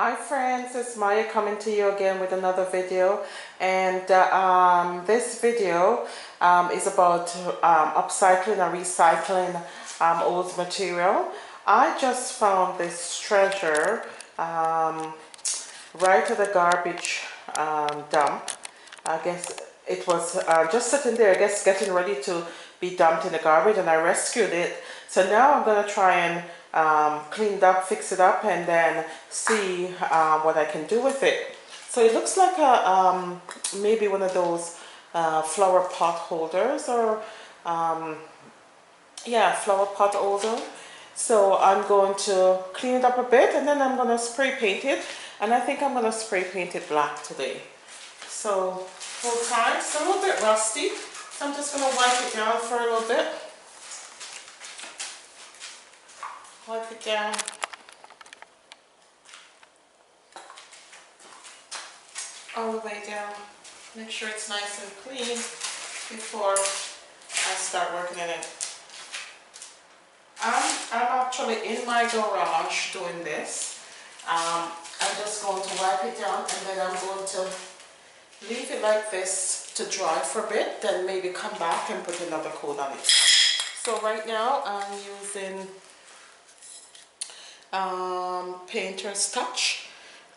Hi friends, it's Maya coming to you again with another video, and this video is about upcycling and recycling old material. I just found this treasure right at the garbage dump. I guess it was just sitting there, I guess getting ready to be dumped in the garbage, and I rescued it. So now I'm going to try and clean it up, fix it up, and then see what I can do with it. So it looks like a maybe one of those flower pot holders, or yeah, flower pot holder. So I'm going to clean it up a bit, and then I'm going to spray paint it, and I think I'm going to spray paint it black today. So full time, it's a little bit rusty, so I'm just going to wipe it down for a little bit. Wipe it down. All the way down. Make sure it's nice and clean before I start working in it. I'm actually in my garage doing this. I'm just going to wipe it down, and then I'm going to leave it like this to dry for a bit, then maybe come back and put another coat on it. So right now I'm using Painter's Touch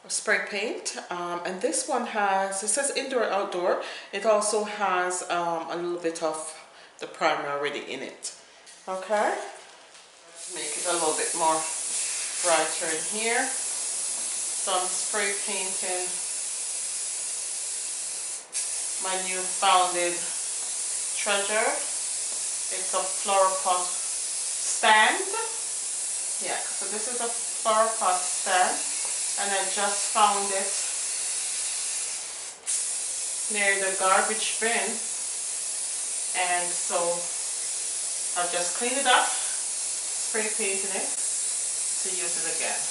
spray paint, and this one has, it says indoor outdoor. It also has a little bit of the primer already in it. Okay, let's make it a little bit more brighter in here. So I'm spray painting my new founded treasure. It's a flower pot stand. Yeah, so this is a flower pot stand, and I just found it near the garbage bin, and so I've just cleaned it up, spray painting it to use it again.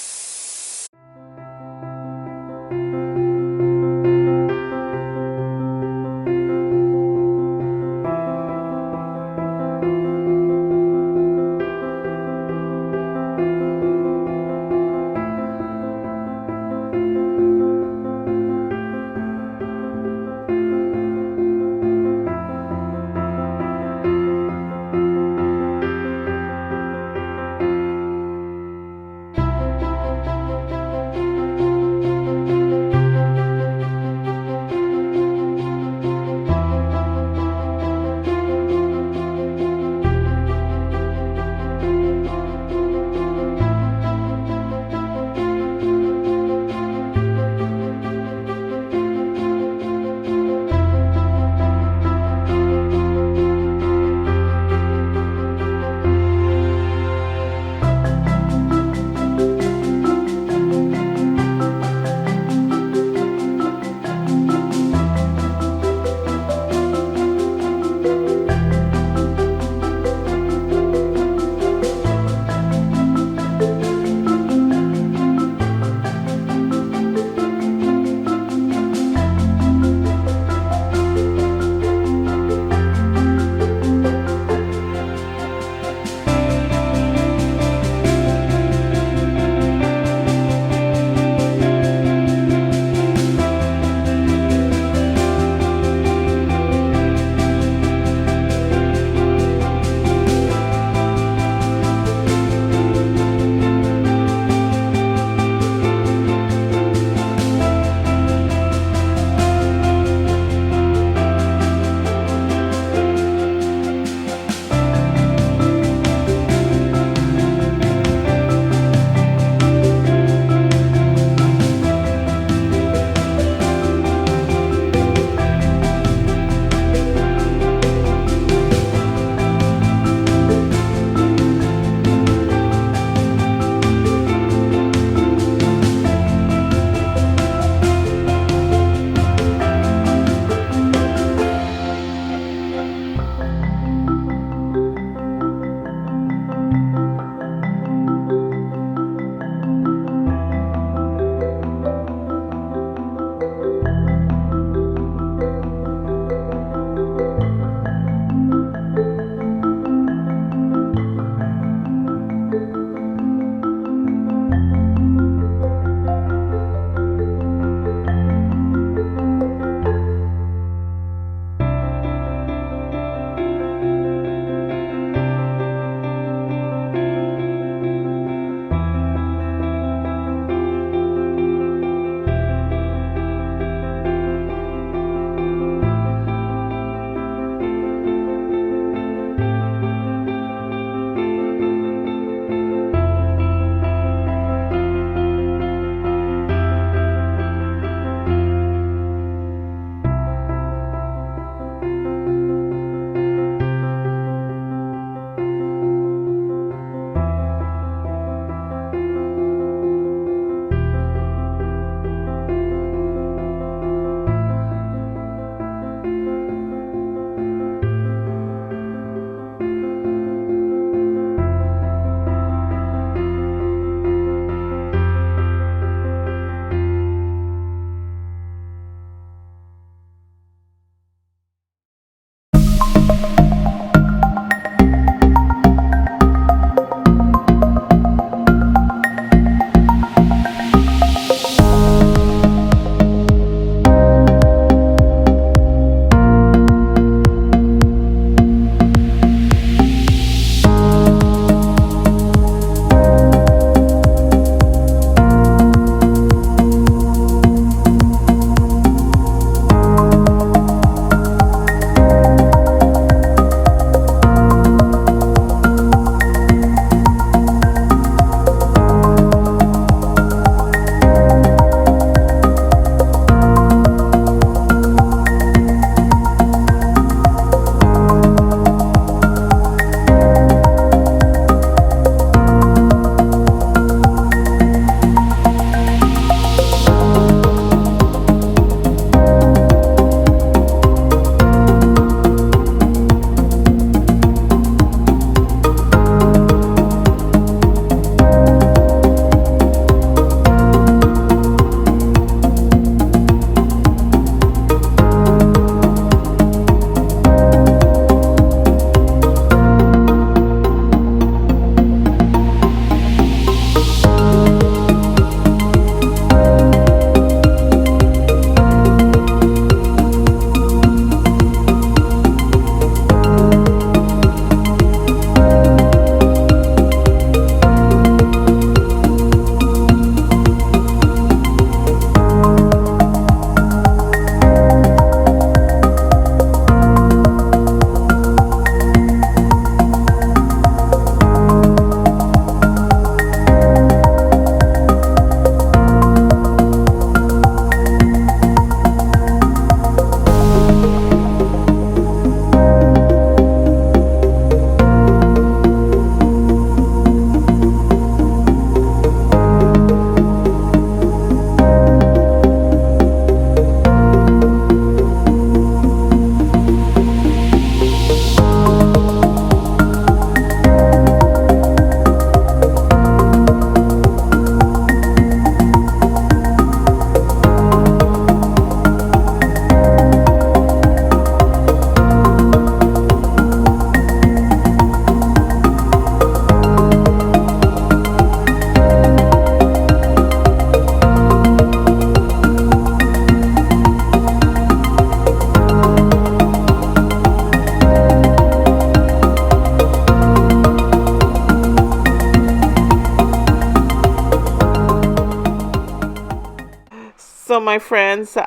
So my friends,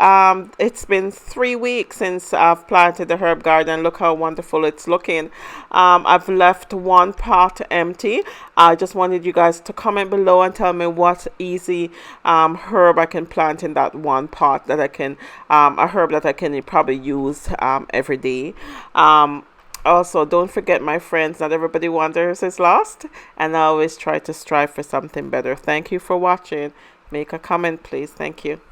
it's been 3 weeks since I've planted the herb garden. Look how wonderful it's looking. I've left one pot empty. I just wanted you guys to comment below and tell me what easy herb I can plant in that one pot that I can, a herb that I can probably use every day. Also, don't forget, my friends, not everybody wonders is lost, and I always try to strive for something better. Thank you for watching. Make a comment, please. Thank you.